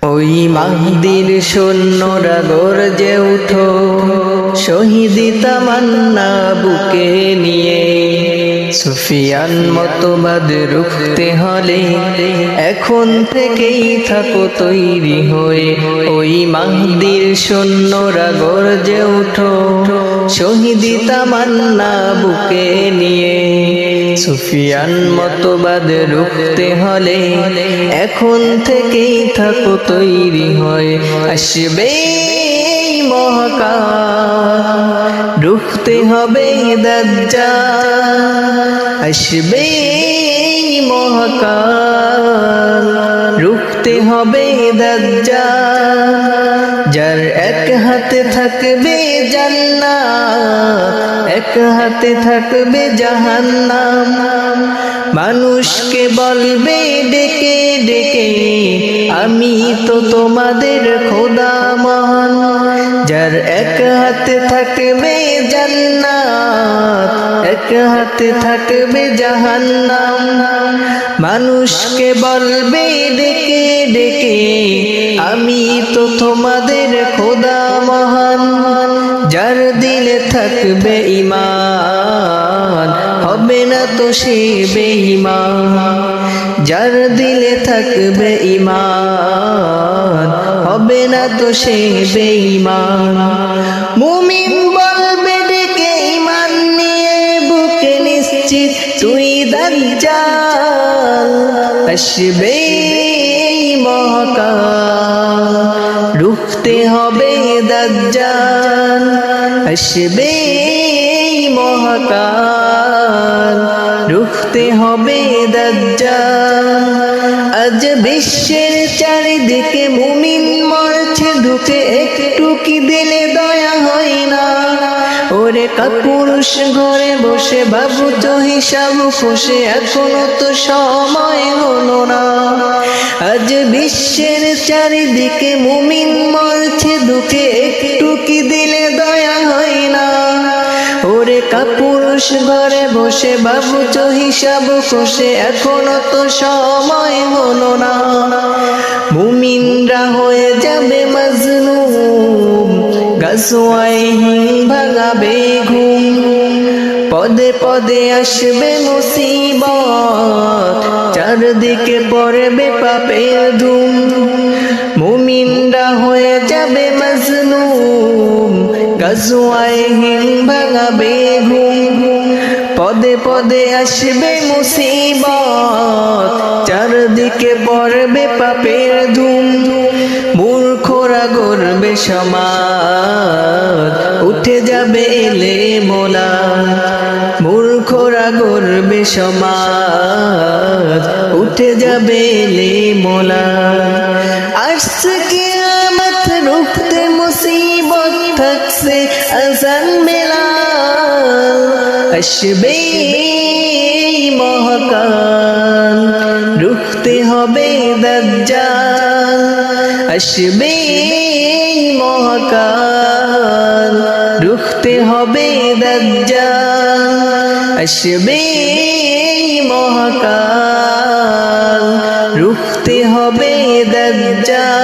ওই মাহদির সৈন্যরা গর্জে উঠো, শহীদি তামান্না বুকে নিয়ে। সুফিয়ান মতবাদ রুখতে হলে এখন থেকেই থাকো তৈরি হয়ে। ওই মাহদির সৈন্যরা গর্জে উঠো, শহীদি তামান্না বুকে নিয়ে। সুফিয়ান মতবাদ রুখতে হলে এখন থেকেই থাকো তৈরি হয়ে। আসবে মহাকাল, রুখতে হবে দাজ্জাল। আসবে মহাকাল, রুখতে হবে দাজ্জাল। যার এক হাতে থাকবে জান্নাত, এক হাতে থাকবে জাহান্নাম। মানুষকে বলবে ডেকে ডেকে, আমি তো তোমাদের খোদা মহান। যার এক হাতে থাকবে জান্নাত, এক হাতে থাকবে জাহান্নাম। মানুষকে বলবে ডেকে ডেকে, আমি তো তোমাদের খোদা মহান। যার দিলে থাকবে ঈমান, হবে না তো সে বেঈমান। যার দিলে থাকবে ঈমান, হবে না তো সে বেঈমান। মুমিন বলবে ডেকে ঈমান নিয়ে, বুকে নিশ্চিত তুই দাজ্জাল। আসবে মহাকাল, রুখতে হবে দাজ্জাল। আসবে মহাকাল, রুখতে হবে দাজ্জাল। আজ বিশ্বের চারিদিকে মুমিন মরছে ধুকে, একটু কি দিলে দয়া হয় না? ওরে কাপুরুষ ঘরে বসে ভাবছো হিসাব কষে, এখনো তো সময় হলো না। আজ বিশ্বের চারিদিকে মুমিন মরছে ধুকে, একটু কি দিলে দয়া হয় না? ওরে কাপুরুষ ঘরে বসে ভাবছো হিসাব কষে, এখনো তো সময় হলো না। মুমিনরা হয়ে যাবে মাজলুম, গাজওয়ায়ে হিন্দ ভাঙাবে ঘুম। পদে পদে আসবে মুসিবত, চারদিকে পড়বে পাপের ধুম। মুমিনরা হয়ে যাবে মাজলুম, গাজওয়ায়ে হিন্দ ভাঙাবে ঘুম। পদে পদে আসবে মুসিবত, চারদিকে পড়বে পাপের ধুম। মূর্খরা গড়বে সমাজ, উঠে যাবে এলে মোলা। মূর্খরা গড়বে সমাজ, উঠে যাবে এলে মোলা। আসছে কিয়ামত, রুখতে মুসিবত, থাকছে আযান বেলাল। আসবে মহাকাল, রুখতে হবে দাজ্জাল। আসবে মহাকাল, রুখতে হবে দাজ্জাল। আসবে মহাকাল, রুখতে হবে দাজ্জাল।